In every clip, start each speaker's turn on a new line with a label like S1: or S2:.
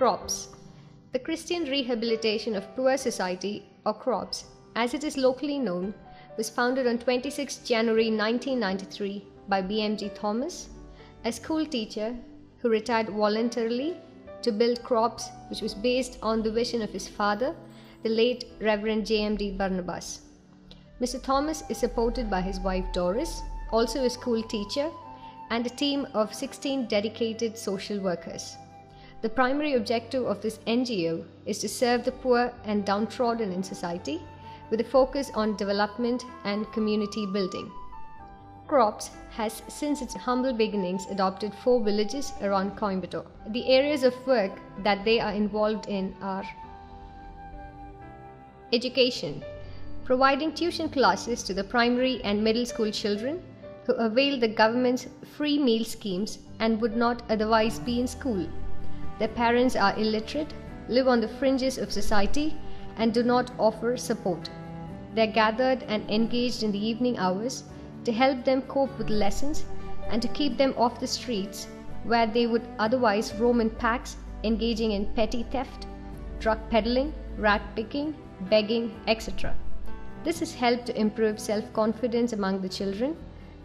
S1: CROPS. The Christian Rehabilitation of Poor Society, or CROPS, as it is locally known, was founded on 26 January 1993 by BMG Thomas, a school teacher who retired voluntarily to build CROPS, which was based on the vision of his father, the late Reverend JMD Barnabas. Mr. Thomas is supported by his wife Doris, also a school teacher, and a team of 16 dedicated social workers. The primary objective of this NGO is to serve the poor and downtrodden in society, with a focus on development and community building. CROPS has, since its humble beginnings, adopted 4 villages around Coimbatore. The areas of work that they are involved in are education, providing tuition classes to the primary and middle school children who avail the government's free meal schemes and would not otherwise be in school. Their parents are illiterate, live on the fringes of society, and do not offer support. They are gathered and engaged in the evening hours to help them cope with lessons and to keep them off the streets where they would otherwise roam in packs, engaging in petty theft, drug peddling, rat picking, begging, etc. This has helped to improve self-confidence among the children,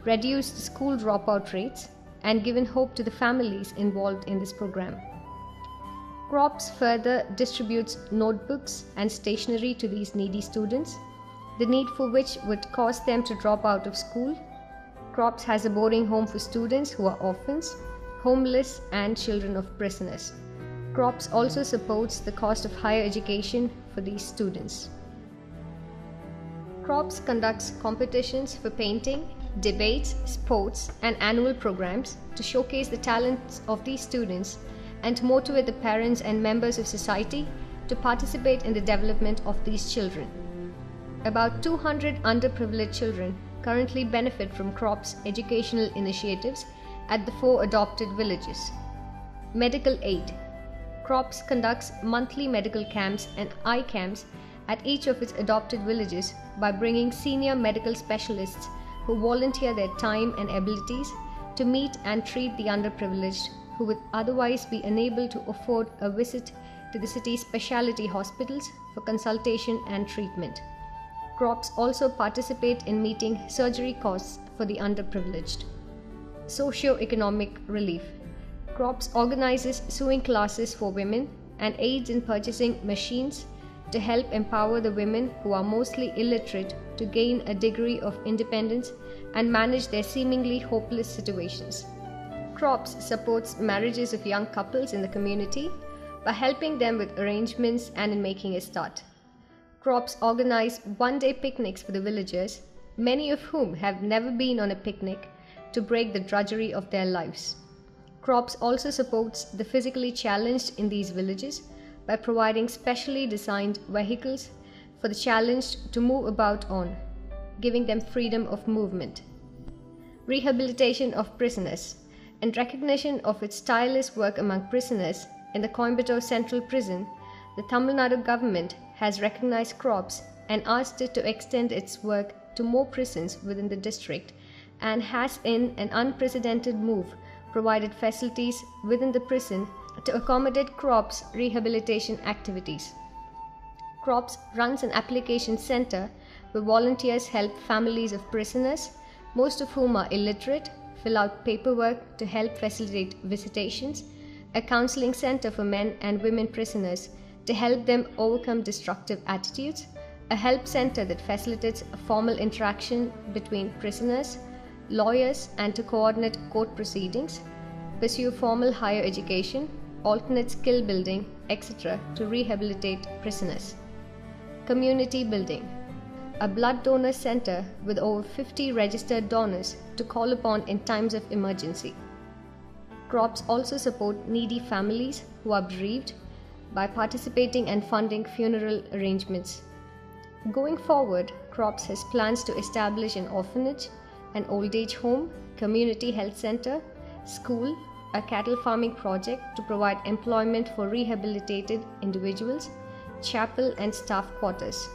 S1: reduce the school dropout rates, and given hope to the families involved in this program. CROPS further distributes notebooks and stationery to these needy students, the need for which would cause them to drop out of school. CROPS has a boarding home for students who are orphans, homeless, and children of prisoners. CROPS also supports the cost of higher education for these students. CROPS conducts competitions for painting, debates, sports, and annual programs to showcase the talents of these students and to motivate the parents and members of society to participate in the development of these children. About 200 underprivileged children currently benefit from CROPS educational initiatives at the 4 adopted villages. Medical aid. CROPS conducts monthly medical camps and eye camps at each of its adopted villages by bringing senior medical specialists who volunteer their time and abilities to meet and treat the underprivileged who would otherwise be unable to afford a visit to the city's specialty hospitals for consultation and treatment. CROPS also participate in meeting surgery costs for the underprivileged. Socio-economic relief. CROPS organizes sewing classes for women and aids in purchasing machines to help empower the women who are mostly illiterate to gain a degree of independence and manage their seemingly hopeless situations. CROPS supports marriages of young couples in the community by helping them with arrangements and in making a start. CROPS organize one-day picnics for the villagers, many of whom have never been on a picnic, to break the drudgery of their lives. CROPS also supports the physically challenged in these villages by providing specially designed vehicles for the challenged to move about on, giving them freedom of movement. Rehabilitation of prisoners. In recognition of its tireless work among prisoners in the Coimbatore Central Prison, the Tamil Nadu government has recognized CROPS and asked it to extend its work to more prisons within the district and has, in an unprecedented move, provided facilities within the prison to accommodate CROPS rehabilitation activities. CROPS runs an application center where volunteers help families of prisoners, most of whom are illiterate, fill out paperwork to help facilitate visitations, a counseling center for men and women prisoners to help them overcome destructive attitudes, a help center that facilitates a formal interaction between prisoners, lawyers, and to coordinate court proceedings, pursue formal higher education, alternate skill building, etc. to rehabilitate prisoners. Community building. A blood donor center with over 50 registered donors to call upon in times of emergency. CROPS also support needy families who are bereaved by participating and funding funeral arrangements. Going forward, CROPS has plans to establish an orphanage, an old age home, community health center, school, a cattle farming project to provide employment for rehabilitated individuals, chapel and staff quarters.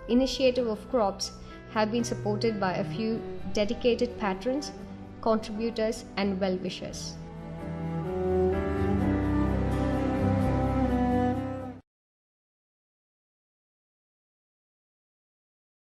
S1: Initiative of CROPS have been supported by a few dedicated patrons, contributors and well-wishers.